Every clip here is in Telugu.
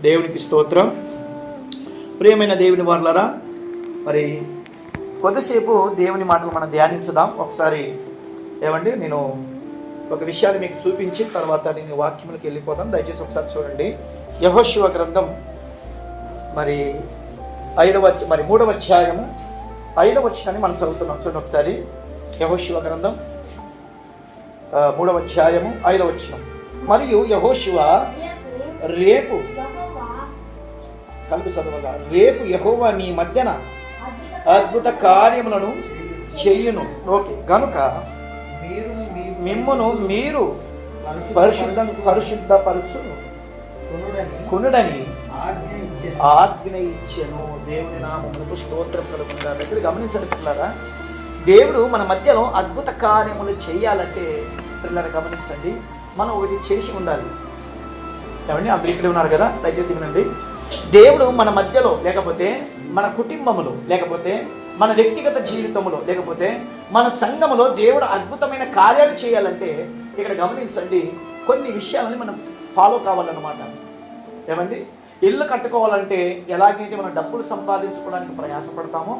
దేవునికి స్తోత్రం. ప్రియమైన దేవుని వారలారా, మరి కొద్దిసేపు దేవుని మాటలు మనం ధ్యానించుదాం. ఒకసారి నేను ఒక విషయాన్ని మీకు చూపించి తర్వాత నేను వాక్యములకు వెళ్ళిపోతాం. దయచేసి ఒకసారి చూడండి. యెహోషువ గ్రంథం మరి 3వ అధ్యాయము 5వ వచనాన్ని మనం చదువుతున్నాం. చూడండి ఒకసారి. యెహోషువ గ్రంథం 3వ అధ్యాయము 5వ వచనం. మరియు యెహోషువ రేపు కలిపి చదవగా, రేపు యెహోవా మీ మధ్యన అద్భుత కార్యములను చెయ్యును. ఓకే, గనుక మిమ్మును మీరు పరిశుద్ధపరచు కొనుడని ఆజ్ఞ ఇచ్చెను. దేవుని నామమునకు స్తోత్రం కలుగుతుందా. ఇక్కడ గమనించండి పిల్లరా, దేవుడు మన మధ్యలో అద్భుత కార్యములు చేయాలంటే పిల్లలు గమనించండి, మనం ఒకటి చేసి ఉండాలి. ఏమండి, అందరూ ఇక్కడే ఉన్నారు కదా, దయచేసి వినండి. దేవుడు మన మధ్యలో లేకపోతే, మన కుటుంబములో లేకపోతే, మన వ్యక్తిగత జీవితంలో లేకపోతే, మన సంఘములో దేవుడు అద్భుతమైన కార్యాలు చేయాలంటే ఇక్కడ గమనించండి, కొన్ని విషయాలని మనం ఫాలో కావాలన్నమాట. ఏమండి, ఇల్లు కట్టుకోవాలంటే ఎలాగైతే మనం డబ్బులు సంపాదించుకోవడానికి ప్రయాసపడతామో,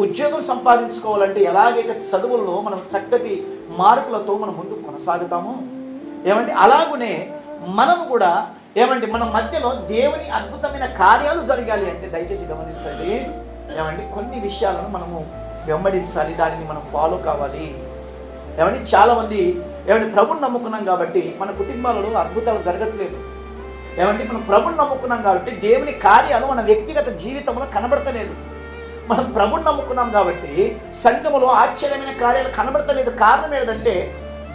ఉద్యోగం సంపాదించుకోవాలంటే ఎలాగైతే చదువుల్లో మనం చక్కటి మార్కులతో మనం ముందుకు కొనసాగుతామో, అలాగునే మనము కూడా మన మధ్యలో దేవుని అద్భుతమైన కార్యాలు జరగాలి అంటే దయచేసి గమనించండి. కొన్ని విషయాలను మనము వెంబడించాలి, దానిని మనం ఫాలో కావాలి. చాలా మంది ప్రభుని నమ్ముకున్నాం కాబట్టి మన కుటుంబాలలో అద్భుతాలు జరగట్లేదు. మనం ప్రభుని నమ్ముకున్నాం కాబట్టి దేవుని కార్యాలు మన వ్యక్తిగత జీవితంలో కనబడతలేదు. మనం ప్రభుని నమ్ముకున్నాం కాబట్టి సంఘములో ఆశ్చర్యమైన కార్యాలు కనబడతలేదు. కారణం ఏంటంటే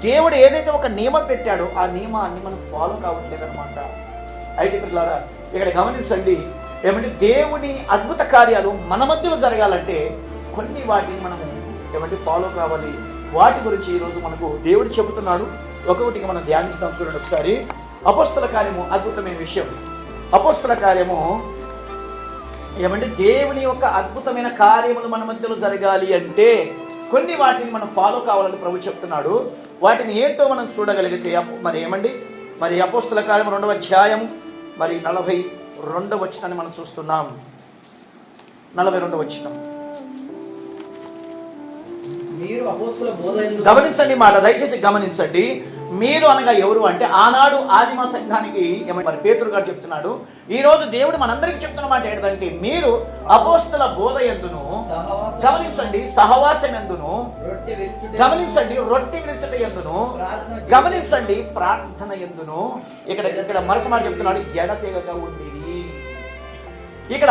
దేవుడు ఏదైతే ఒక నియమం పెట్టాడో ఆ నియమాన్ని మనం ఫాలో కావట్లేదు అనమాట. అయితే పిల్లలారా, ఇక్కడ గమనించండి, దేవుని అద్భుత కార్యాలు మన మధ్యలో జరగాలంటే కొన్ని వాటిని మనము ఫాలో కావాలి. వాటి గురించి ఈరోజు మనకు దేవుడు చెబుతున్నాడు. ఒక్కొక్కటిగా మనం ధ్యానిస్తాం. చూడండి ఒకసారి. అపోస్తల కార్యము అద్భుతమైన విషయం. అపోస్తల కార్యము దేవుని యొక్క అద్భుతమైన కార్యములు మన మధ్యలో జరగాలి అంటే కొన్ని వాటిని మనం ఫాలో కావాలని ప్రభు చెప్తున్నాడు. వాటిని ఏంటో మనం చూడగలిగితే మరి అపోస్తల కార్యం 2వ అధ్యాయం 42వ వచనాన్ని మనం చూస్తున్నాం. 42వ వచనం. మీరు అపోస్తల బోధ గమనించండి మాట, దయచేసి గమనించండి. మీరు అనగా ఎవరు అంటే ఆనాడు ఆదిమ సంఘానికి మరి పేతురు గారు చెప్తున్నాడు. ఈ రోజు దేవుడు మనందరికీ చెప్తున్న మాట ఏంటంటే, మీరు అపోస్తల బోధ యందును, గమనించండి, సహవాసం యందును, గమనించండి, రొట్టె విరుచుట యందును, గమనించండి, ప్రార్థన యందును. ఇక్కడ మరొక మాట చెప్తున్నాడు, ఎడతెగక ఉండిరి. ఇక్కడ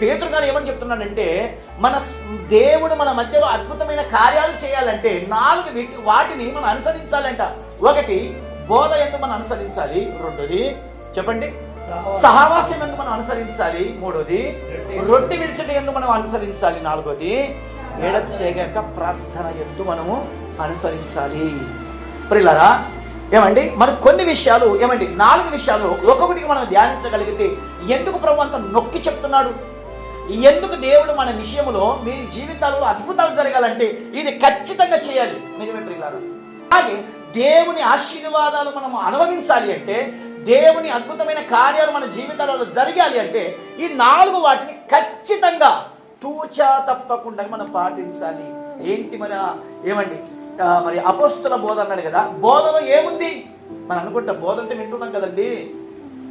పేతురు గారు ఏమని చెప్తున్నాడంటే, మన దేవుడు మన మధ్యలో అద్భుతమైన కార్యాలు చేయాలంటే 4 వాటిని మనం అనుసరించాలంట. 1 బోధ యందు మనం అనుసరించాలి. 2 చెప్పండి, సహవాసం యందు మనం అనుసరించాలి. 3 రొట్టె విరుచుట యందు మనం అనుసరించాలి. 4 ఎడతెగక ప్రార్థన యందు మనము అనుసరించాలి. ప్రియులారా, మరి కొన్ని విషయాలు 4 విషయాలు ఒక్కొక్కటికి మనం ధ్యానించగలిగితే ఎందుకు ప్రభు అంత నొక్కి చెప్తున్నాడు, ఎందుకు దేవుడు మన విషయంలో మీ జీవితాలలో అద్భుతాలు జరగాలంటే ఇది ఖచ్చితంగా చేయాలి. నిజమే ప్రియులారా. అలాగే దేవుని ఆశీర్వాదాలు మనం అనుభవించాలి అంటే, దేవుని అద్భుతమైన కార్యాలు మన జీవితాలలో జరగాలి అంటే ఈ 4 వాటిని ఖచ్చితంగా తూచా తప్పకుండా మనం పాటించాలి. ఏంటి మరి అపోస్తల బోధ అన్నాడు కదా, బోధలో ఏముంది? మనం అనుకుంటాం బోధ అంటే వింటున్నాం కదండి,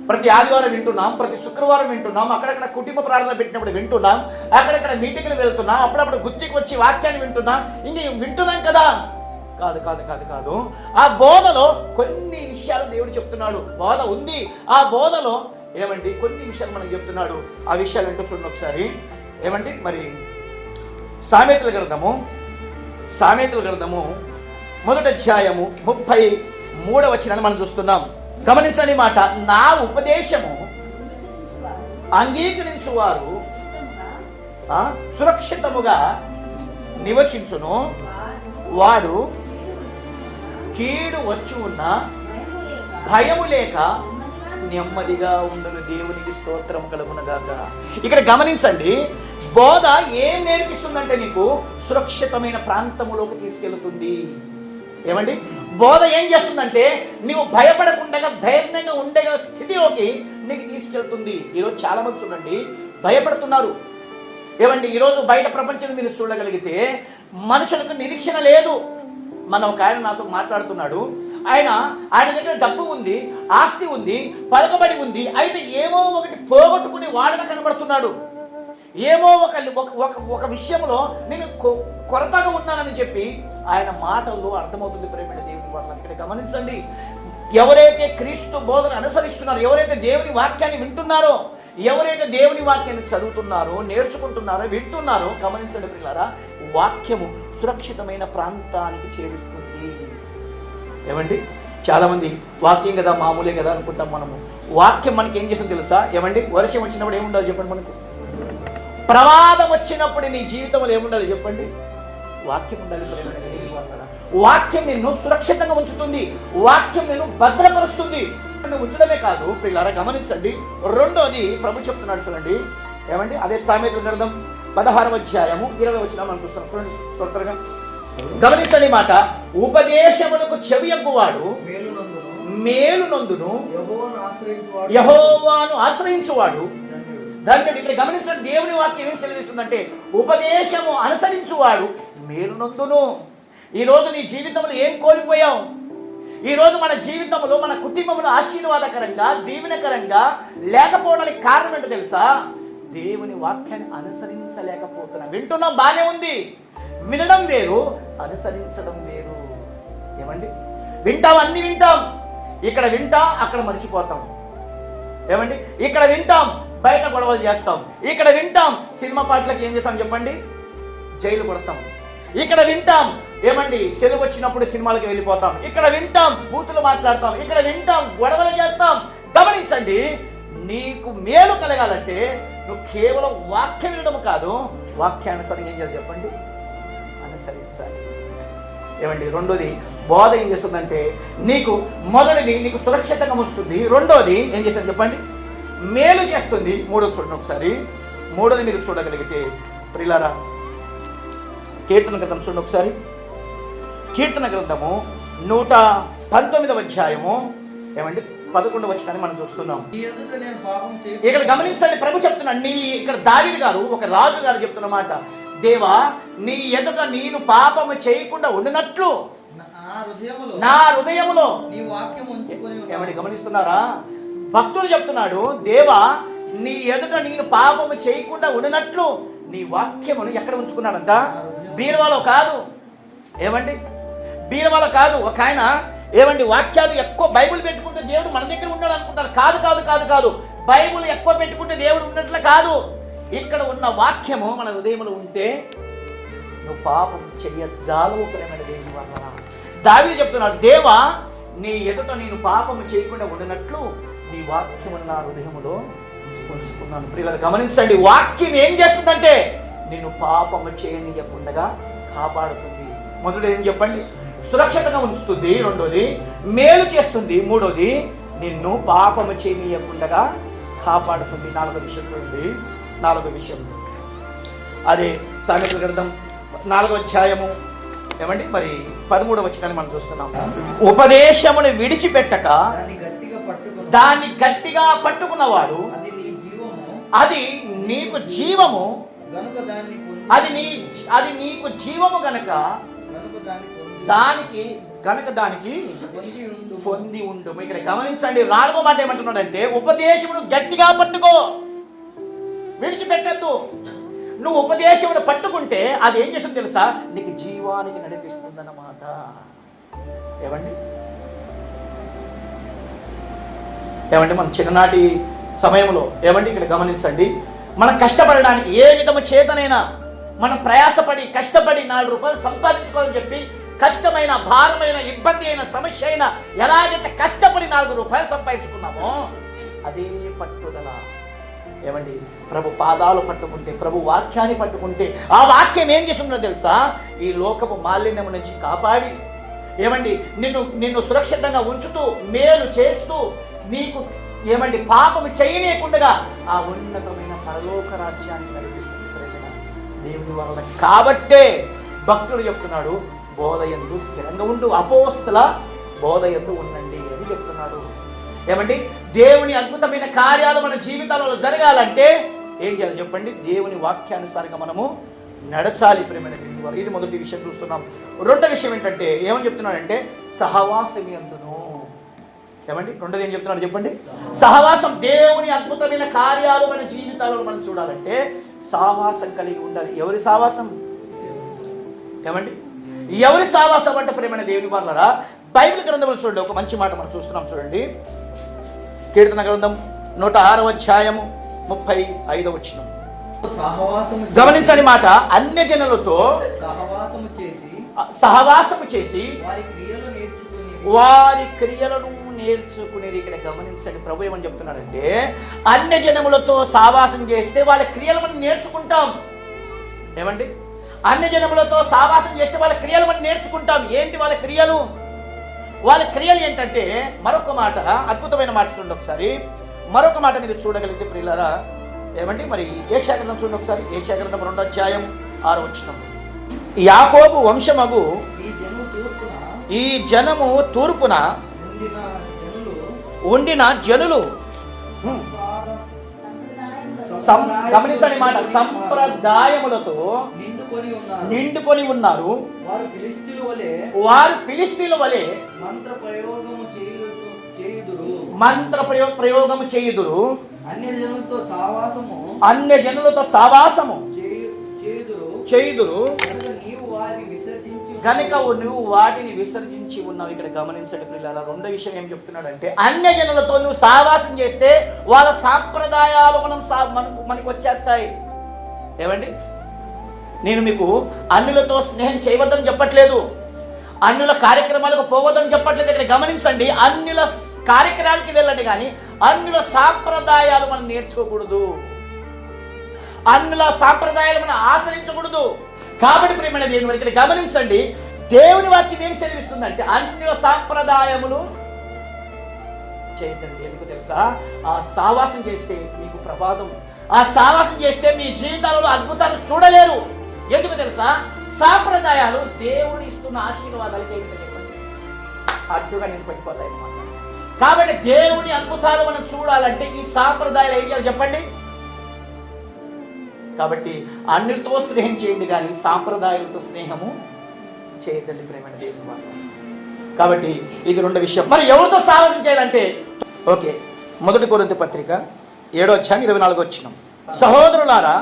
ప్రతి ఆదివారం వింటున్నాం, ప్రతి శుక్రవారం వింటున్నాం, అక్కడక్కడ కుటుంబ ప్రార్థన పెట్టినప్పుడు వింటున్నాం, అక్కడక్కడ మీటింగ్లు వెళ్తున్నాం, అప్పుడప్పుడు గుర్తికి వచ్చి వాక్యాన్ని వింటున్నాం, ఇంక వింటున్నాం కదా. కాదు కాదు కాదు కాదు ఆ బోధలో కొన్ని విషయాలు దేవుడు చెప్తున్నాడు. బోధ ఉంది, ఆ బోధలో కొన్ని విషయాలు మనకు చెప్తున్నాడు. ఆ విషయాలు ఏంటో చూడండి ఒకసారి. మరి సామెతల గ్రంథము 1వ అధ్యాయము 33వ వచనాన్ని మనం చూస్తున్నాం. గమనించండి మాట, నా ఉపదేశము అంగీకరించువారు సురక్షితముగా నివసించును, వాడు కీడు వచ్చి ఉన్న భయము లేక నెమ్మదిగా ఉండును. దేవునికి స్తోత్రం కలుగునగాక. ఇక్కడ గమనించండి, బోధ ఏం నేర్పిస్తుందంటే నీకు సురక్షితమైన ప్రాంతములోకి తీసుకెళ్తుంది. ఏమండి బోధ ఏం చేస్తుందంటే నువ్వు భయపడకుండా ధైర్యంగా ఉండే స్థితిలోకి నీకు తీసుకెళ్తుంది. ఈరోజు చాలా మంది చూడండి భయపడుతున్నారు. ఏమండి ఈరోజు బయట ప్రపంచం మీరు చూడగలిగితే మనుషులకు నిరీక్షణ లేదు. ఒక ఆయన నాతో మాట్లాడుతున్నాడు. ఆయన దగ్గర డబ్బు ఉంది, ఆస్తి ఉంది, పలుకబడి ఉంది. అయితే ఏమో ఒకటి పోగొట్టుకుని వాడగా కనబడుతున్నాడు. ఏమో ఒక విషయంలో నేను కొరతగా ఉన్నానని చెప్పి ఆయన మాటల్లో అర్థమవుతుంది. ప్రేమైన దేవుని వాళ్ళని ఇక్కడ గమనించండి. ఎవరైతే క్రీస్తు బోధన అనుసరిస్తున్నారో, ఎవరైతే దేవుని వాక్యాన్ని వింటున్నారో, ఎవరైతే దేవుని వాక్యాన్ని చదువుతున్నారో, నేర్చుకుంటున్నారో, వింటున్నారో, గమనించండి ప్రియులారా, వాక్యము సురక్షితమైన ప్రాంతానికి చేరుస్తుంది. ఏమండి చాలా మంది వాక్యం కదా మామూలే కదా అనుకుంటాం మనము. వాక్యం మనకి ఏం చేస్తుంది తెలుసా? ఏమండి వర్షం వచ్చినప్పుడు ఏముండాలి చెప్పండి? మనకు ప్రమాదం వచ్చినప్పుడు నీ జీవితంలో ఏముండాలి చెప్పండి? వాక్యం ఉండాలి. వాక్యం నిన్ను సురక్షితంగా ఉంచుతుంది. వాక్యం నిన్ను భద్రపరుస్తుంది. ఉంచడమే కాదు పిల్లరా, గమనించండి. రెండోది ప్రభు చెప్తున్నాడు చూడండి. ఏమండి అదే సామెతల గ్రంథం 16వ అధ్యాయము 20వ వచనం మనం చూస్తున్నాం. చూడండి త్వరగా గమనించండి మాట. ఉపదేశములకు చెవియొగ్గువాడు మేలునందును యెహోవాను ఆశ్రయించువాడు ధన్యుడు. ఇక్కడ గమనించండి, దేవుని వాక్యం ఏం సెలవిస్తుందంటే ఉపదేశము అనుసరించువాడు మేలునందును. ఈరోజు నీ జీవితంలో ఏం కోల్పోయావు? ఈరోజు మన జీవితంలో మన కుటుంబంలో ఆశీర్వాదకరంగా దీవెనకరంగా లేకపోవడానికి కారణం ఏంటో తెలుసా? దేవుని వాక్యాన్ని అనుసరించలేకపోతున్నాం. వింటున్నాం బానే ఉంది, వినడం వేరు, అనుసరించడం వేరు. ఏమండి వింటాం, అన్ని వింటాం. ఇక్కడ వింటాం, అక్కడ మర్చిపోతాం. ఏమండి ఇక్కడ వింటాం, బయట గొడవలు చేస్తాం. ఇక్కడ వింటాం, సినిమా పాటలకు ఏం చేస్తాం చెప్పండి? జైలు పడతాం. ఇక్కడ వింటాం, ఏమండి సెలవు వచ్చినప్పుడు సినిమాలకు వెళ్ళిపోతాం. ఇక్కడ వింటాం, బూతులు మాట్లాడతాం. ఇక్కడ వింటాం, గొడవలు చేస్తాం. గమనించండి, నీకు మేలు కలగాలంటే నువ్వు కేవలం వాక్యం వినడం కాదు, వాక్యానుసారం ఏం చేయాలి చెప్పండి? అనుసరించాలి. ఏమండి రెండోది బోధ ఏం చేస్తుందంటే మొదటిది నీకు సురక్షితంగా ఉంచుతుంది. రెండోది ఏం చేస్తుంది చెప్పండి? మేలు చేస్తుంది. మూడోది చూడండి ఒకసారి. మూడోది మీరు చూడగలిగితే ప్రియులారా, కీర్తన గ్రంథం చూడండి ఒకసారి. కీర్తన గ్రంథము 119వ అధ్యాయము ఏమండి 11వ వచనాన్ని మనం చూస్తున్నాం. ఇక్కడ గమనించండి, ప్రభు చెప్తున్నాడు. ఇక్కడ దావీదు గారు, ఒక రాజు గారు చెప్తున్న మాట, దేవా నీ ఎదుట నేను పాపము చేయకుండా ఉండినట్లు నా హృదయములో ఏమండి గమనిస్తున్నారా? భక్తుడు చెప్తున్నాడు, దేవా నీ ఎదుట నేను పాపము చేయకుండా ఉండినట్లు నీ వాక్యమును ఎక్కడ ఉంచుకున్నాడంట? బీరువాలో కాదు. ఏమండి బీరువాలో కాదు. ఒక ఆయన ఏమండి వాక్యాలు ఎక్కువ బైబిల్ పెట్టుకుంటే దేవుడు మన దగ్గర ఉన్నాడు అనుకుంటారు. కాదు కాదు కాదు కాదు బైబిల్ ఎక్కువ పెట్టుకుంటే దేవుడు ఉన్నట్లు కాదు. ఇక్కడ ఉన్న వాక్యము మన హృదయంలో ఉంటే నువ్వు పాపం చెయ్యజాలవు. ప్రేమైన దేవుని వల్ల దావీదు చెప్తున్నాడు, దేవా నీ ఎదుట నేను పాపము చేయకుండా ఉండినట్లు నీ వాక్యము నా హృదయములో ఉంచుకున్నాను. ప్రియులారా గమనించండి, వాక్యం ఏం చేస్తుందంటే నిన్ను పాపము చేయనీయకుండా కాపాడుతుంది. మొదటి ఏం చెప్పండి? సురక్షితంగా ఉంచుతుంది. రెండోది మేలు చేస్తుంది. మూడోది నిన్ను పాపము చేయనీయకుండా కాపాడుతుంది. నాలుగో విషయం చూడండి. నాలుగో విషయం అదే సామెతల గ్రంథం 4వ అధ్యాయము ఏమండి మరి 13వ వచనాన్ని మనం చూస్తున్నాం. ఉపదేశమును విడిచిపెట్టక దాన్ని గట్టిగా పట్టుకున్నవాడు అది నీకు జీవము, అది నీకు జీవము గనక దానికి పొంది ఉండు. ఇక్కడ గమనించండి, 4వ మాట ఏమంటున్నాడంటే ఉపదేశమును గట్టిగా పట్టుకో, విడిచిపెట్టద్దు. నువ్వు ఉపదేశమును పట్టుకుంటే అది ఏం చేస్తుంది తెలుసా? నీకు జీవానికి నడిపిస్తుంది అన్నమాట. ఏమండి మన చిన్ననాటి సమయంలో ఏమండి ఇక్కడ గమనించండి, మనం కష్టపడడానికి ఏ విధము చేతనైనా మనం ప్రయాసపడి కష్టపడి 4 రూపాయలు సంపాదించుకోవాలని చెప్పి కష్టమైన భారమైన ఇబ్బంది అయిన సమస్య అయినా ఎలాగైతే కష్టపడి 4 రూపాయలు సంపాదించుకున్నామో అదే పట్టుదల. ఏమండి ప్రభు పాదాలు పట్టుకుంటే, ప్రభు వాక్యాన్ని పట్టుకుంటే ఆ వాక్యం ఏం చేస్తుందో తెలుసా? ఈ లోకపు మాలిన్యం నుంచి కాపాడి ఏమండి నిన్ను సురక్షితంగా ఉంచుతూ మేలు చేస్తూ నీకు ఏమండి పాపము చేయనీయకుండా ఆ ఉన్నతమైన పరలోక రాజ్యాన్ని నడిపిస్తుంది దేవుని వలన. కాబట్టే భక్తుడు చెప్తున్నాడు, బోధయందు స్థిరంగా ఉండు, అపోస్తల బోధయందు ఉండండి అని చెప్తున్నాడు. ఏమండి, దేవుని అద్భుతమైన కార్యాలు మన జీవితాలలో జరగాలంటే ఏం చేయాలి చెప్పండి? దేవుని వాక్యానుసారంగా మనము నడచాలి ప్రేమైన దేవుని వారు. ఇది మొదటి విషయం చూస్తున్నాం. రెండో విషయం ఏంటంటే ఏమని చెప్తున్నాడంటే సహవాసం ఎందును. ఏమండి, రెండోది ఏం చెప్తున్నాడు చెప్పండి? సహవాసం. దేవుని అద్భుతమైన కార్యాలు మన జీవితాలలో మనం చూడాలంటే సహవాసం కలిగి ఉండాలి. ఎవరి సహవాసం? ఏమండి, ఎవరి సహవాసం అంటే ప్రేమైన దేవుని వాళ్ళరా, బైబిల్ గ్రంథంలో చూడండి, ఒక మంచి మాట మనం చూస్తున్నాం. చూడండి, కీర్తన గ్రంథం 106వ అధ్యాయము 35వ వచనం. గమనించని మాట, అన్య జనులతో సహవాసము చేసి వారి క్రియలను నేర్చుకునేది. ఇక్కడ గమనించండి, ప్రభు ఏమని చెప్తున్నాడంటే అన్య జనములతో సహవాసం చేస్తే వాళ్ళ క్రియలు మనం నేర్చుకుంటాం. ఏమండి, అన్య జనములతో సహవాసం చేస్తే వాళ్ళ క్రియలు మనం నేర్చుకుంటాం. ఏంటి వాళ్ళ క్రియలు? వాళ్ళ క్రియలు ఏంటంటే, మరొక మాట, అద్భుతమైన మాట చూడండి ఒకసారి. మరొక మాట మీరు చూడగలిగితే ప్రియులారా, ఏమండి, మరి యెషయా గ్రంథం చూడండి ఒకసారి. యెషయా గ్రంథం 2వ అధ్యాయం 6వ వచనం. యాకోబు వంశమగు ఈ జనము తూర్పున ఉండిన జనులు, గమనించని మాట, సంప్రదాయములతో నిండుకొని ఉన్నారు. వారు ఫిలిస్తీన్ల వలె మంత్ర ప్రయోగము చేయుదురు. అన్య జనులతో సహవాసము చేయుదురు కనుక నువ్వు వాటిని విసర్జించి ఉన్నావు. ఇక్కడ గమనించండి పిల్లల, రెండో విషయం ఏం చెప్తున్నాడంటే అన్య జనులతో నువ్వు సహవాసం చేస్తే వాళ్ళ సాంప్రదాయాలు మనకు వచ్చేస్తాయి. ఏమండి, నేను మీకు అన్యులతో స్నేహం చేయవద్దని చెప్పట్లేదు, అన్యుల కార్యక్రమాలకు పోవద్దని చెప్పట్లేదు. ఇక్కడ గమనించండి, అన్యుల కార్యక్రమాలకి వెళ్ళండి కానీ అన్యుల సాంప్రదాయాలు మనం నేర్చుకోకూడదు, అన్యుల సాంప్రదాయాలు మనం ఆచరించకూడదు. కాబట్టి ప్రియమైన దేవుని వారు, ఇక్కడ గమనించండి, దేవుని వాక్యం ఏం సెలవిస్తుందంటే అన్యుల సాంప్రదాయములు చేయకండి. ఎందుకు తెలుసా? ఆ సహవాసం చేస్తే మీకు ప్రమాదం. ఆ సహవాసం చేస్తే మీ జీవితాలలో అద్భుతాలు చూడలేరు. ఎందుకు తెలుసా? సాంప్రదాయాలు దేవుడు ఇస్తున్న ఆశీర్వాదాలకి ఏమిటో చెప్పండి, అడ్డుగా నేను పడిపోతాయి అన్నమాట. కాబట్టి దేవుని అద్భుతాలు మనం చూడాలంటే ఈ సాంప్రదాయాలు ఏం చేయాలి చెప్పండి? కాబట్టి అన్నిటితో స్నేహం చేయండి కానీ సాంప్రదాయాలతో స్నేహము చేయదండి ప్రేమైన దేవుని వారు. కాబట్టి ఇది రెండో విషయం. మరి ఎవరితో సహవాసం చేయాలంటే, ఓకే, 1 కొరింథీ పత్రిక 7వ అధ్యాయం 24వ వచనం. సహోదరులారా,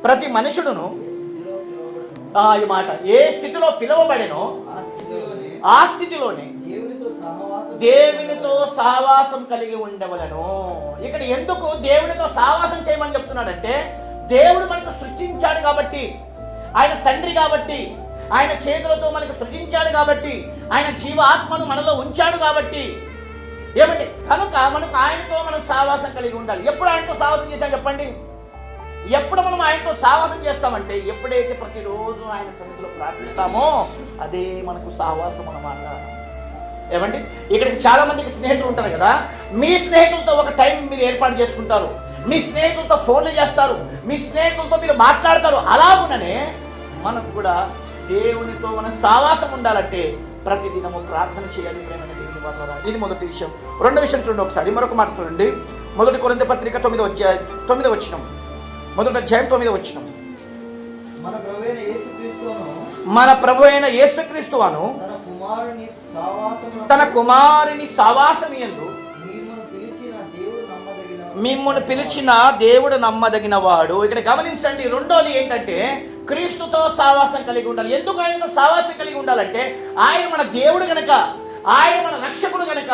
ప్రతి మనుషుడును ఈ మాట ఏ స్థితిలో పిలువబడినో ఆ స్థితిలోనే దేవునితో సహవాసం కలిగి ఉండవలను. ఇక్కడ ఎందుకు దేవునితో సహవాసం చేయమని చెప్తున్నాడంటే, దేవుడు మనకు సృష్టించాడు కాబట్టి, ఆయన తండ్రి కాబట్టి, ఆయన చేతులతో మనకు సృజించాడు కాబట్టి, ఆయన జీవాత్మను మనలో ఉంచాడు కాబట్టి, ఏమండి, కనుక మనకు ఆయనతో మనం సహవాసం కలిగి ఉండాలి. ఎప్పుడు ఆయనతో సహవాసం చేశాం చెప్పండి? ఎప్పుడు మనం ఆయనతో సహవాసం చేస్తామంటే ఎప్పుడైతే ప్రతిరోజు ఆయన సన్నిధిలో ప్రార్థిస్తామో అదే మనకు సహవాసం అన్నమాట. ఏమండి, ఇక్కడికి చాలా మందికి స్నేహితులు ఉంటారు కదా, మీ స్నేహితులతో ఒక టైం మీరు ఏర్పాటు చేసుకుంటారు, మీ స్నేహితులతో ఫోన్లు చేస్తారు, మీ స్నేహితులతో మీరు మాట్లాడతారు. అలాగుననే మనకు కూడా దేవునితో మన సహవాసం ఉండాలంటే ప్రతిదినము ప్రార్థన చేయాలి ప్రేమైన దేవుని వల్ల. ఇది మొదటి విషయం. రెండో విషయం చూడండి ఒకసారి, మరొక మాట చూడండి. 1 కొరింథీ పత్రిక 9వ అధ్యాయం 9వ వచనం. 1వ అధ్యాయం 9వ వచనం. మన ప్రభు అయిన యేసుక్రీస్తు అను తన కుమారుని సహవాసమియందు మిమ్మల్ని పిలిచిన దేవుడు నమ్మదగిన వాడు. ఇక్కడ గమనించండి, రెండోది ఏంటంటే క్రీస్తుతో సహవాసం కలిగి ఉండాలి. ఎందుకు ఆయనతో సహవాసం కలిగి ఉండాలంటే ఆయన మన దేవుడు గనక, ఆయన మన రక్షకుడు గనక,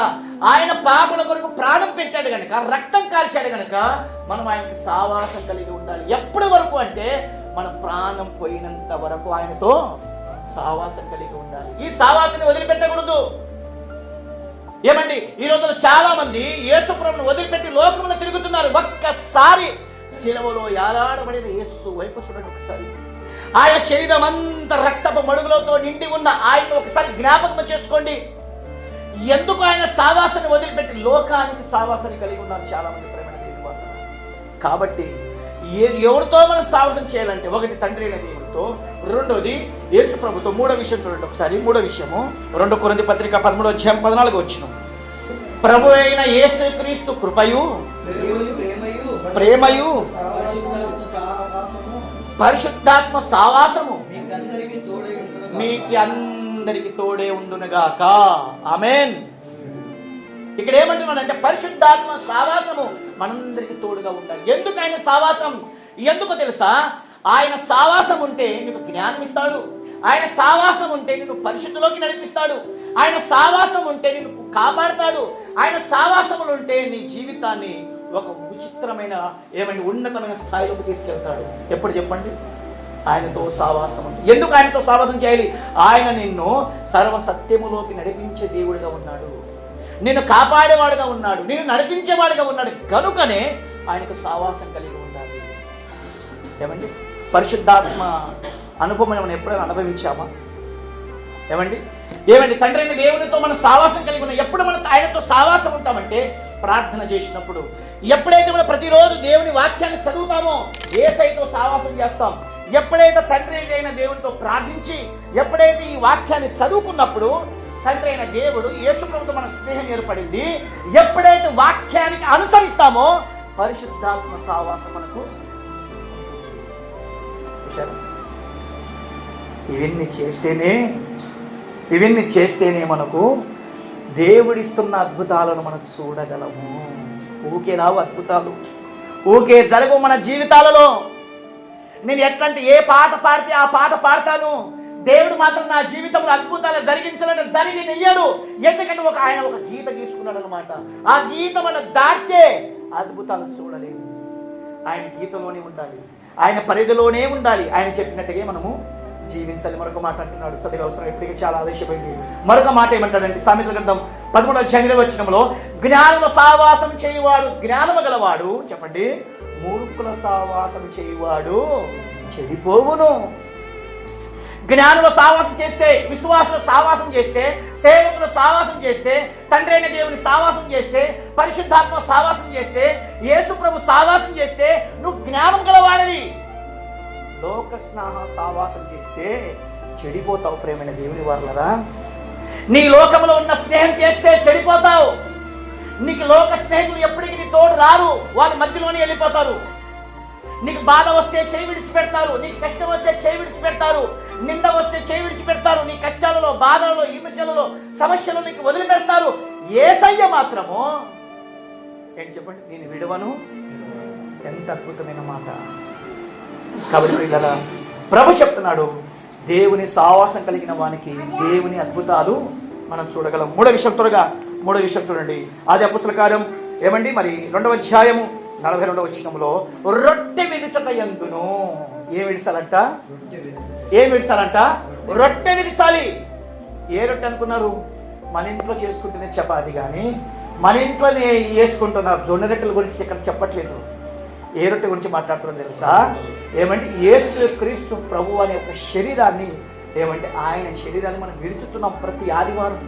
ఆయన పాపుల కొరకు ప్రాణం పెట్టాడు గనక, రక్తం కాల్చాడు గనక మనం ఆయనకి సహవాసం కలిగి ఉండాలి. ఎప్పటి వరకు అంటే మన ప్రాణం పోయినంత వరకు ఆయనతో సహవాసం కలిగి ఉండాలి. ఈ సహవాసాన్ని వదిలిపెట్టకూడదు. ఏమండి, ఈ రోజుల్లో చాలా మంది యేసు ప్రభువును వదిలిపెట్టి లోకంలో తిరుగుతున్నారు. ఒక్కసారి శిలువలో యాలాడబడిన యేసు వైపు చూడండి ఒకసారి. ఆయన శరీరం అంత రక్తపు మడుగులతో నిండి ఉన్న ఆయన ఒకసారి జ్ఞాపకం చేసుకోండి. ఎందుకు ఆయన సహవాసాన్ని వదిలిపెట్టి లోకానికి సహవాసాన్ని కలిగి ఉన్నారు చాలా మంది ప్రేమ. కాబట్టి ఎవరితో మనం సహవాసం చేయాలంటే ఒకటి తండ్రి అయిన దేవుడు, ప్రభుతో, రెండోది యేసు ప్రభుతో. మూడో విషయం చూడండి ఒకసారి. మూడో విషయము 2 కొరింథీ పత్రిక 13:14 ప్రభు అయిన యేసుక్రీస్తు కృపయు ప్రేమయు పరిశుద్ధాత్మ సావాసము మీకు అందరికి తోడే ఉండునుగాక. ఆమేన్. ఇక్కడ ఏమంటున్నాడంటే పరిశుద్ధాత్మ సావాసము మనందరికి తోడుగా ఉండాలి. ఎందుకు ఆయన సావాసం? ఎందుకో తెలుసా? ఆయన సావాసం ఉంటే నీకు జ్ఞానం ఇస్తాడు. ఆయన సావాసం ఉంటే నిన్ను పరిశుద్ధిలోకి నడిపిస్తాడు. ఆయన సావాసం ఉంటే నిన్ను కాపాడతాడు. ఆయన సావాసములు ఉంటే నీ జీవితాన్ని ఒక విచిత్రమైన ఉన్నతమైన స్థాయిలోకి తీసుకెళ్తాడు. ఎప్పుడు చెప్పండి? ఆయనతో సావాసం. ఎందుకు ఆయనతో సావాసం చేయాలి? ఆయన నిన్ను సర్వ సత్యములోకి నడిపించే దేవుడిగా ఉన్నాడు, నిన్ను కాపాడేవాడుగా ఉన్నాడు, నిన్ను నడిపించేవాడుగా ఉన్నాడు. కనుకనే ఆయనకు సావాసం కలిగి ఉండాలి. ఏమండి? పరిశుద్ధాత్మ అనుభవం మనం ఎప్పుడైనా అనుభవించామా? ఏమండి తండ్రి అయిన దేవునితో మనం సావాసం కలిగి ఉన్నాం. ఎప్పుడు మనం ఆయనతో సావాసం ఉంటామంటే ప్రార్థన చేసినప్పుడు. ఎప్పుడైతే మనం ప్రతిరోజు దేవుని వాక్యాన్ని చదువుతామో యేసయ్యతో సావాసం చేస్తాం. ఎప్పుడైతే తండ్రి అయిన దేవునితో ప్రార్థించి ఎప్పుడైతే ఈ వాక్యాన్ని చదువుకున్నప్పుడు తండ్రి అయిన దేవుడు యేసు ప్రభుతో మన స్నేహం ఏర్పడింది. ఎప్పుడైతే వాక్యానికి అనుసరిస్తామో పరిశుద్ధాత్మ సావాసం మనకు. ఇవన్నీ చేస్తేనే మనకు దేవుడిస్తున్న అద్భుతాలను మనం చూడగలము. ఊకే రావు అద్భుతాలు, ఊకే జరగవు మన జీవితాలలో. నేను ఎట్లాంటి ఏ పాట పాడితే ఆ పాట పాడతాను. దేవుడు మాత్రం నా జీవితంలో అద్భుతాలు జరిగి నెయ్యాడు. ఎందుకంటే ఆయన ఒక గీత గీసుకున్నాడు అనమాట. ఆ గీత మనం దాటితే అద్భుతాలు చూడలేము. ఆయన గీతలోనే ఉండాలి, ఆయన పరిధిలోనే ఉండాలి, ఆయన చెప్పినట్టుగా మనము జీవించాలి. మరొక మాట అంటున్నాడు, చదివే అవసరం ఇప్పటికీ చాలా ఆవేశమైంది. మరొక మాట ఏమంటాడంటే సామెతల గ్రంథం 13:8 జ్ఞానము సావాసం చేయువాడు జ్ఞానము గలవాడు. చెప్పండి. మూర్ఖుల సావాసం చేయువాడు చెడిపోవును. జ్ఞానుల సావాసం చేస్తే, విశ్వాసుల సావాసం చేస్తే, సేవకుల సావాసం చేస్తే, తండ్రి అయిన దేవుని సావాసం చేస్తే, పరిశుద్ధాత్మ సావాసం చేస్తే, యేసు ప్రభు సావాసం చేస్తే నువ్వు జ్ఞానం గలవాడివి. లోక స్నేహ సావాసం చేస్తే చెడిపోతావు. ప్రేమైన దేవుని వారలారా, నీ లోకంలో ఉన్న స్నేహం చేస్తే చెడిపోతావు. నీకు లోక స్నేహితులు ఎప్పటికీ నీ తోడు రారు, వాళ్ళ మధ్యలోనే వెళ్ళిపోతారు. నీకు బాధ వస్తే చేయి విడిచిపెడతారు, నీకు కష్టం వస్తే చేయి విడిచిపెడతారు, నింద వస్తే చేయి విడిచిపెడతారు, నీ కష్టాలలో, బాధలలో, హింసలలో, సమస్యలు నీకు వదిలిపెడతారు. యేసయ్య మాత్రము ఏంటి చెప్పండి? నేను విడవను. ఎంత అద్భుతమైన మాట. కాబట్టి పిల్లరా, ప్రభు చెప్తున్నాడు, దేవుని సావాసం కలిగిన వానికి దేవుని అద్భుతాలు మనం చూడగలం. మూడో విషయం చూడండి. ఆది అపోస్తలుల కార్యం 2వ అధ్యాయము 42వ వచనంలో రొట్టె విడిచట యందును. ఏం విడిచాలంట? రొట్టె విడిచాలి. ఏ రొట్టె అనుకున్నారు? మన ఇంట్లో చేసుకుంటేనే చపాతి, కానీ మన ఇంట్లోనే వేసుకుంటున్నారు. జొన్న రొట్టెల గురించి ఇక్కడ చెప్పట్లేదు. ఏ రొట్టె గురించి మాట్లాడుతున్నాం తెలుసా? యేసు క్రీస్తు ప్రభు అనే ఒక శరీరాన్ని ఆయన శరీరాన్ని మనం విడుచుతున్నాం ప్రతి ఆదివారం.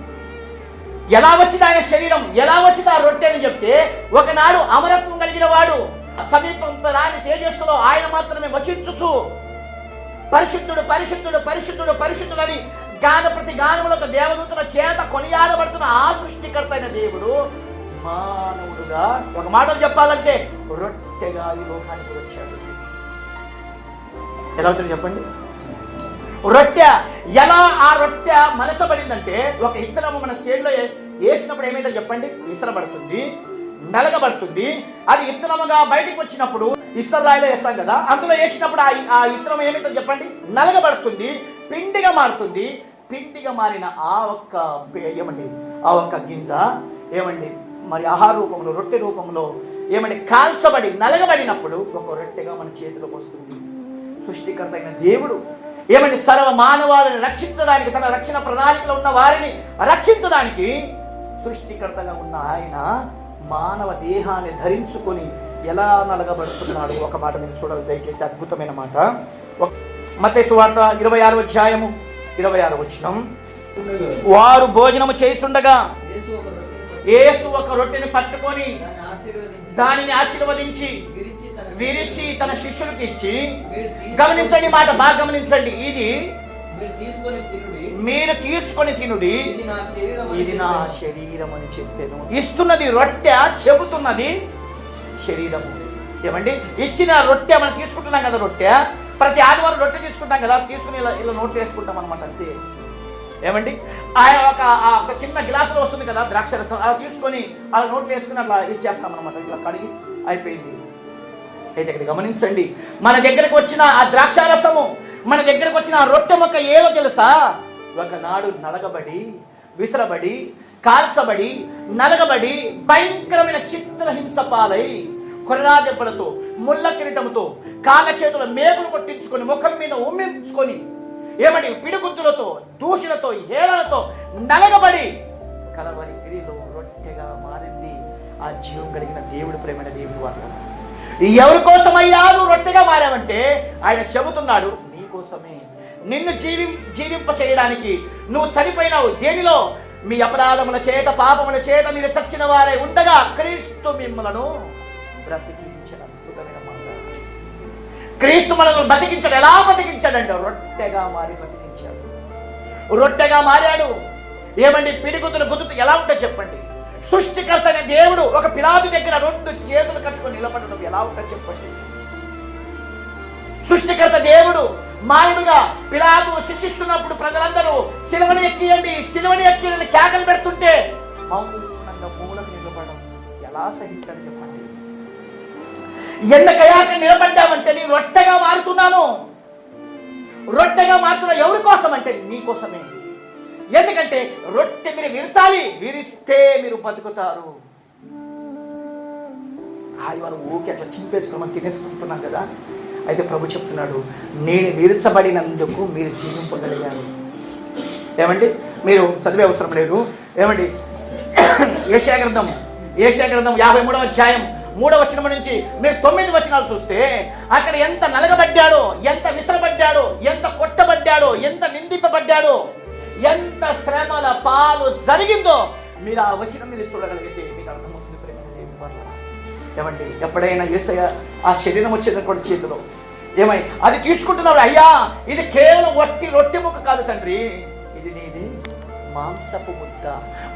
ఎలా వచ్చింది ఆయన శరీరం? ఎలా వచ్చింది ఆ రొట్టె అని చెప్తే, ఒకనాడు అమరత్వం కలిగిన వాడు సమీపం రాని తేజస్సులో ఆయన మాత్రమే వసించుచు పరిశుద్ధుడు పరిశుద్ధుడు పరిశుద్ధుడు పరిశుద్ధుడని ప్రతి గానములకు దేవదూతల చేత కొనియాడబడుతున్న ఆ సృష్టికర్త అయిన దేవుడు మానవుడుగా, ఒక మాటలు చెప్పాలంటే రొట్టెగా ఈ లోకానికి వచ్చాడు. ఎలా వచ్చింది చెప్పండి? రొట్టె. ఎలా ఆ రొట్టె మలచబడిందంటే, ఒక ఇత్తనము మన చేతిలో వేసినప్పుడు ఏమైతే చెప్పండి? విసరబడుతుంది, నలగబడుతుంది. అది ఇత్తనముగా బయటికి వచ్చినప్పుడు ఇస్తరాయిలో వేస్తాం కదా, అందులో వేసినప్పుడు ఆ ఇత్తనం ఏమైతే చెప్పండి? నలగబడుతుంది, పిండిగా మారుతుంది. పిండిగా మారిన ఆ ఒక్క గింజ మరి ఆహార రూపంలో, రొట్టె రూపంలో కాల్చబడి నలగబడినప్పుడు ఒక రొట్టెగా మన చేతిలోకి వస్తుంది. సృష్టికర్త అయిన దేవుడు సర్వ మానవాళిని రక్షించడానికి, తన రక్షణ ప్రణాళికలో ఉన్న వారిని రక్షించడానికి సృష్టికర్తగా ఉన్న ఆయన మానవ దేహాన్ని ధరించుకొని ఎలా నలగబడుతున్నాడు. ఒక మాట మీరు చూడాలి దయచేసి, అద్భుతమైన మాట. మత్తయి సువార్త 26వ అధ్యాయము 26వ వచనం. వారు భోజనము చేయుచుండగా యేసు ఒక రొట్టెని పట్టుకొని దానిని ఆశీర్వదించి విరిచి తన శిష్యులకు ఇచ్చి, మీరు తీసుకొని- గమనించండి మాట, బాగా గమనించండి, ఇది మీరు తీసుకొని తినుడి, మీరు తీసుకొని తినుడి, ఇది నా శరీరం అని ఇది నా చెప్పాను. శరీరం అని చెప్పాను. ఇస్తున్నది రొట్టె, చెబుతున్నది శరీరము. ఏమండి, ఇచ్చిన రొట్టె మనం తీసుకుంటున్నాం కదా, రొట్టె ప్రతి ఆదివారం రొట్టె తీసుకుంటాం కదా, తీసుకుని ఇలా ఇలా నోట్లు వేసుకుంటాం అనమాట, అంతే. ఏమండి, ఆయన ఒక చిన్న గ్లాసులో వస్తుంది కదా ద్రాక్ష రసం, అలా తీసుకొని అలా నోట్లు వేసుకుని అట్లా ఇచ్చేస్తాం అనమాట, ఇట్లా కడిగి అయిపోయింది. అయితే ఇక్కడ గమనించండి, మన దగ్గరకు వచ్చిన ఆ ద్రాక్ష రసము, మన దగ్గరకు వచ్చిన ఆ రొట్టె మొక్క ఏదో తెలుసా? ఒకనాడు నలగబడి, విసరబడి, కాల్చబడి, నలగబడి, భయంకరమైన చిత్రహింస పాలై, కొరడా దెబ్బలతో, ముళ్ళ కిరీటముతో, కాళ్ళ చేతుల మేకులు కొట్టించుకొని, ముఖం మీద ఉమ్మించుకొని, ఏమని పిడిగుద్దులతో, దూషణతో, హేళనతో నలగబడి కలవరి గిరిలో రొట్టెగా మారింది ఆ జీవం కలిగిన దేవుడు, ప్రేమైన దేవుడు. వాళ్ళు ఎవరి కోసమయ్యా నువ్వు రొట్టెగా మారావంటే ఆయన చెబుతున్నాడు, నీ కోసమే. నిన్ను జీవింప చేయడానికి నువ్వు చనిపోయినావు. దేనిలో? మీ అపరాధముల చేత, పాపముల చేత మీరు చచ్చిన వారే ఉండగా క్రీస్తు మిమ్మలను బ్రతికించిన అద్భుతమైన మాట. క్రీస్తు మనల్ని బతికించాడు. ఎలా బతికించాడంటే రొట్టెగా మారి బతికించాడు. రొట్టెగా మారాడు. ఏమండి, పిడిగుద్దులు గుద్దుతూ ఎలా ఉంటే చెప్పండి. సృష్టికర్త అనే దేవుడు ఒక పిలాతు దగ్గర 2 చేతులు కట్టుకొని నిలబడడం ఎలా ఉంటే చెప్పండి. సృష్టికర్త దేవుడు మానవుడుగా పిలాతు శిక్షిస్తున్నప్పుడు ప్రజలందరూ సిలువను ఎక్కియండి, సిలువను ఎక్కియండి కేకలు పెడుతుంటే మౌనంగా మూలకు నిలబడడం ఎలా సహించాడు చెప్పండి. ఎందుకయ్యా నిలబడ్డామంటే నీ రొట్టెగా మారుతున్నాను. రొట్టెగా మారుతున్నా ఎవరి కోసం అంటే నీ కోసమే. ఎందుకంటే రొట్టె మీరు విరచాలి, విరిస్తే మీరు బతుకుతారు. ఆదివారం ఊకి అట్లా చింపేసుకుని తినేసుకుంటున్నాం కదా. అయితే ప్రభు చెప్తున్నాడు, నేను విరచబడినందుకు మీరు జీవింపగలిగారు. ఏమండి, మీరు చదివే అవసరం లేదు. ఏమండి, యెషయా గ్రంథం 53వ అధ్యాయం 3వ వచనం నుంచి మీరు 9 వచనాలు చూస్తే అక్కడ ఎంత నలగబడ్డాడో, ఎంత విసరబడ్డాడో, ఎంత కొట్టబడ్డాడో, ఎంత నిందింపబడ్డాడో, ఎంత శ్రమల పాలు జరిగిందో మీరు ఆ వచనం మీరు చూడగలిగితే మీకు అర్థమవుతుంది. ఏమండి, ఎప్పుడైనా యేసయ్య ఆ శరీరం వచ్చేటటువంటి చేతిలో ఏమై అది తీసుకుంటున్నాడు, అయ్యా ఇది కేవలం రొట్టె ముక్క కాదు తండ్రి, ఇది నీది మాంసపు ముద్ద.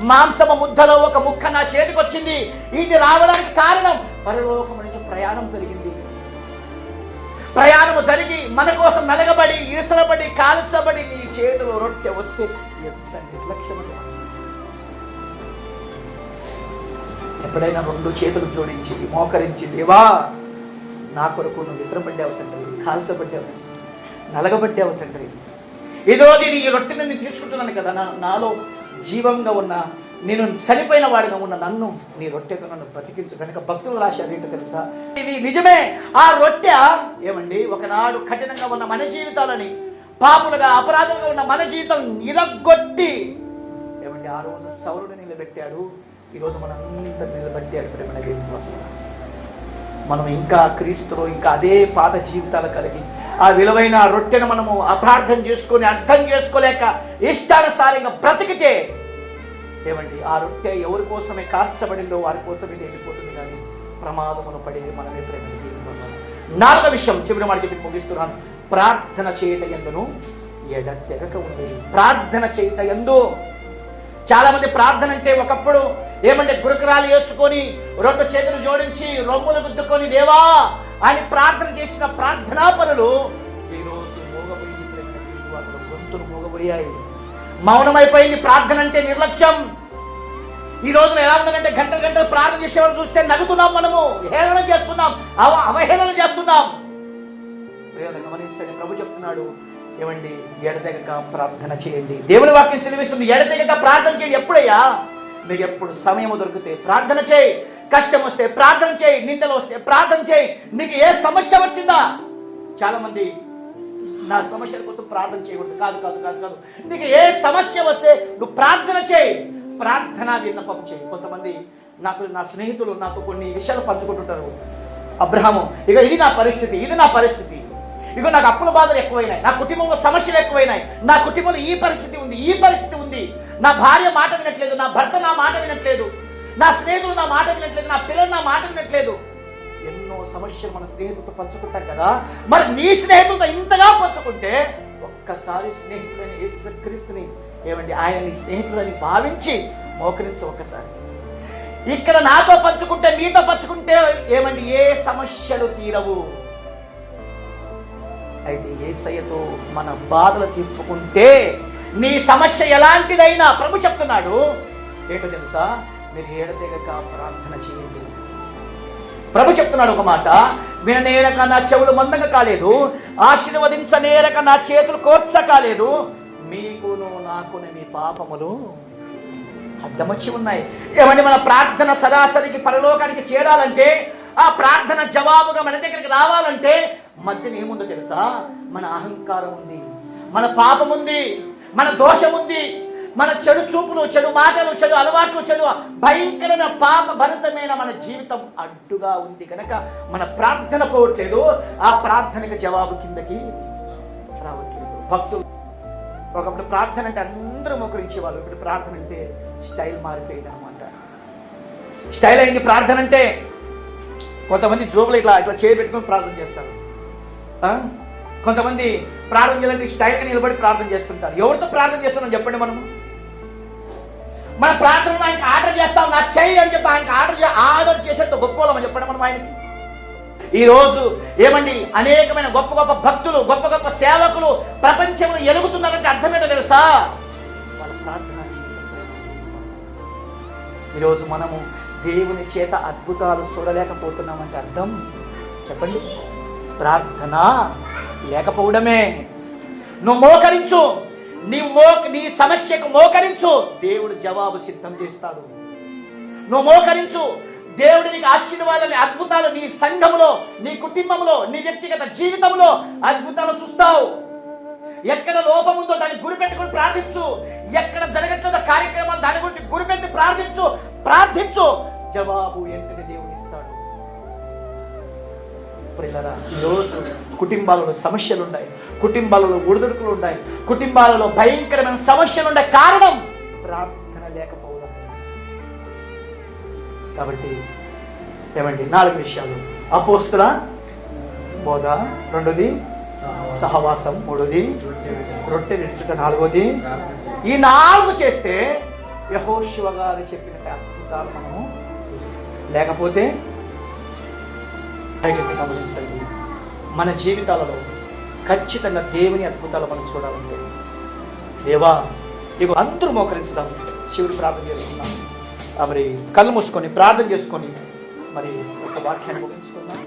మాంసపు ముద్దలో ఒక ముక్క నా చేతికి వచ్చింది. ఇది రావడానికి కారణం పరలోకం నుంచి ప్రయాణం జరిగింది. ప్రయాణము జరిగి మన కోసం నలగబడి, ఇసరబడి, కాల్చబడి నీ చేతిలో రొట్టె వస్తే ఎంత నిర్లక్ష్యమైన. ఎప్పుడైనా 2 చేతులు జోడించి మోకరించి, దేవా నా కొరకు నువ్వు విసరబడ్డావు తండ్రి, కాల్చబడ్డావు, నలగబడ్డావు తండ్రి, ఈరోజు ఈ రొట్టెని నేను తీసుకుంటున్నాను కదా, నాలో జీవంగా ఉన్న, నేను చనిపోయిన వాడిగా ఉన్న నన్ను నీ రొట్టెతో నన్ను బ్రతికించు. కనుక భక్తులు రాశారు ఏంటో తెలుసా? ఇది నిజమే. ఆ రొట్టె ఏమండి, ఒకనాడు కఠినంగా ఉన్న మన జీవితాలని, పాపులుగా అపరాధంగా ఉన్న మన జీవితాలను నిలగొట్టి ఏమండి ఆ రోజు సౌరుడు నిలబెట్టాడు. ఈరోజు మనం అందరూ నిలబెట్టాడు. ప్రేమ దేవుడు, మనం ఇంకా క్రీస్తులో ఇంకా అదే పాత జీవితాలు కలిగి ఆ విలువైన రొట్టెను మనము అపార్థం చేసుకొని అర్థం చేసుకోలేక ఇష్టానుసారంగా బ్రతికితే ఏమండి ఆ రొట్టె ఎవరి కోసమే కార్చబడిందో వారి కోసమే వెళ్ళిపోతుంది, కానీ ప్రమాదమును పడేది మనమే. ప్రేమ దేవుడు, 4వ విషయం చివరి మాట చెప్పి ముగిస్తున్నాను. ప్రార్థన చేయట యందును ఎడతెగక ఉండేది. ప్రార్థన చేయట యందు చాలా మంది ప్రార్థన అంటే ఒకప్పుడు ఏమంటే గురుకురాలు వేసుకొని 2 చేతులు జోడించి రొమ్ములు గుద్దుకొని దేవా అని ప్రార్థన చేసిన ప్రార్థనా పనులు ఈరోజు మోగబోయింది. గొంతులు మోగబోయాయి, మౌనమైపోయింది. ప్రార్థన అంటే నిర్లక్ష్యం. ఈ రోజున ఎలా ఉందంటే గంటలు ప్రార్థన చేసేవాళ్ళు చూస్తే నవ్వుతున్నాం, మనము హేళన చేస్తున్నాం, అవహేళన చేస్తున్నాం. గమనించండి, ప్రభు చెప్తున్నాడు ఏమండి, ఎడతెగక ప్రార్థన చేయండి. దేవుని వాక్యం సెలవిస్తుంది, ఎడతెగక ప్రార్థన చేయండి. ఎప్పుడయ్యా? మీకు ఎప్పుడు సమయం దొరికితే ప్రార్థన చేయి. కష్టం వస్తే ప్రార్థన చేయి, నిందలు వస్తే ప్రార్థన చేయి. నీకు ఏ సమస్య వచ్చిందా? చాలా మంది నా సమస్యల కోసం ప్రార్థన చేయకూడదు. కాదు కాదు కాదు కాదు నీకు ఏ సమస్య వస్తే నువ్వు ప్రార్థన చేయి, ప్రార్థన విన్నపం చేయి. కొంతమంది నా స్నేహితులు నాతో కొన్ని విషయాలు పంచుకుంటుంటారు. అబ్రహాము, ఇక ఇది నా పరిస్థితి, ఇక నాకు అప్పుల బాధలు ఎక్కువైనాయి, నా కుటుంబంలో సమస్యలు ఎక్కువైనాయి, నా కుటుంబంలో ఈ పరిస్థితి ఉంది, నా భార్య మాట వినట్లేదు, నా భర్త నా మాట వినట్లేదు, నా స్నేహితులు నా మాట వినట్లేదు, నా పిల్లలు నా మాట వినట్లేదు. ఎన్నో సమస్యలు మన స్నేహితులతో పంచుకుంటాం కదా, మరి నీ స్నేహితులతో ఇంతగా పంచుకుంటే ఒక్కసారి స్నేహితులని యేసుక్రీస్తుని ఏమండి ఆయన నీ స్నేహితులని భావించి మోకరించి ఒక్కసారి. ఇక్కడ నాతో పంచుకుంటే మీతో పంచుకుంటే ఏమండి ఏ సమస్యలు తీరవు. అయితే యేసయ్యతో మన బాధలు తీర్చుకుంటే నీ సమస్య ఎలాంటిదైనా ప్రభు చెప్తున్నాడు ఏంటో తెలుసా, మీరు ఏడతెగక ప్రార్థన చేయండి. ప్రభు చెప్తున్నాడు ఒక మాట, విననేరక నా చెవులు మందంగా కాలేదు, ఆశీర్వదించనేరక నా చేతులు కోర్చ కాలేదు, మీకును నాకును మీ పాపములు అడ్డమొచ్చి ఉన్నాయి. ఏమంటే మన ప్రార్థన సరాసరికి పరలోకానికి చేరాలంటే, ఆ ప్రార్థన జవాబుగా మన దగ్గరికి రావాలంటే మధ్యన ఏముందో తెలుసా, మన అహంకారం ఉంది, మన పాపం ఉంది, మన దోషం ఉంది, మన చెడు చూపులు, చెడు మాటలు, చెడు అలవాట్లు, చెడు భయంకరమైన పాప భరితమైన మన జీవితం అడ్డుగా ఉంది కనుక మన ప్రార్థన పోవట్లేదు, ఆ ప్రార్థనకి జవాబు కిందకి రావట్లేదు. భక్తులు ఒకప్పుడు ప్రార్థన అంటే అందరూ మోకరించేవాళ్ళు, ఇప్పుడు ప్రార్థన అంటే స్టైల్ మారిపోయింది అనమాట. స్టైల్ అయింది ప్రార్థన అంటే. కొంతమంది జోబులు ఇట్లా ఇట్లా చేయబెట్టుకుని ప్రార్థన చేస్తారు, కొంతమంది ప్రార్థన చేయాలంటే స్టైల్గా నిలబడి ప్రార్థన చేస్తుంటారు. ఎవరితో ప్రార్థన చేస్తున్నాం చెప్పండి? మనము మన ప్రార్థనలు ఆయనకి ఆర్డర్ చేస్తాం, నాకు చెయ్యి అని చెప్పి ఆయనకి ఆర్డర్ చేసేంత గొప్పవాళ్ళమని చెప్పండి మనం ఆయనకి. ఈరోజు ఏమండి అనేకమైన గొప్ప గొప్ప భక్తులు, గొప్ప గొప్ప సేవకులు ప్రపంచంలో ఎలుగుతున్నారంటే అర్థమేంటో తెలుసా, వాళ్ళ ప్రార్థన జీవితం. ఈరోజు మనము దేవుని చేత అద్భుతాలు చూడలేకపోతున్నామంటే అర్థం చెప్పండి, ప్రార్థన లేకపోవడమే. నువ్వు మోకరించు, నీ సమస్యకు మోకరించు, దేవుడు జవాబు సిద్ధం చేస్తాడు. నువ్వు మోకరించు, దేవుడు నీకు ఆశీర్వాదాలు, అద్భుతాలు నీ సంఘంలో, నీ కుటుంబంలో, నీ వ్యక్తిగత జీవితంలో అద్భుతాలు చూస్తావు. ఎక్కడ లోపం ఉందో దాన్ని గురిపెట్టుకుని ప్రార్థించు, ఎక్కడ జరగట్లేదో కార్యక్రమాలు దాని గురించి గురిపెట్టి ప్రార్థించు, జవాబు వెంటనే దేవుడు ఇస్తాడు. ప్రియులారా, ఈరోజు కుటుంబాలలో సమస్యలు ఉన్నాయి, కుటుంబాలలో ఒడిదుడుకులు ఉన్నాయి, కుటుంబాలలో భయంకరమైన సమస్యలు ఉన్నాయి. కారణం ప్రార్థన లేకపోవడం. కాబట్టి ఏమండి 4 విషయాలు: అపోస్తుల బోధ, 2ది సహవాసం, 3ది రొట్టె విడుచుట, 4ది ఈ 4 చేస్తే యెహోషువ గారు చెప్పినట్టు అద్భుతాలు మనము లేకపోతే గమనించండి, మన జీవితాలలో ఖచ్చితంగా దేవుని అద్భుతాలు మనం చూడాలంటే దేవా ఇగో అందరూ మోకరించుదాం, చివరి ప్రార్థన చేసుకున్నాం. మరి కళ్ళు మూసుకొని ప్రార్థన చేసుకొని మరి ఒక వాక్యాన్ని ముగించుకుందాం.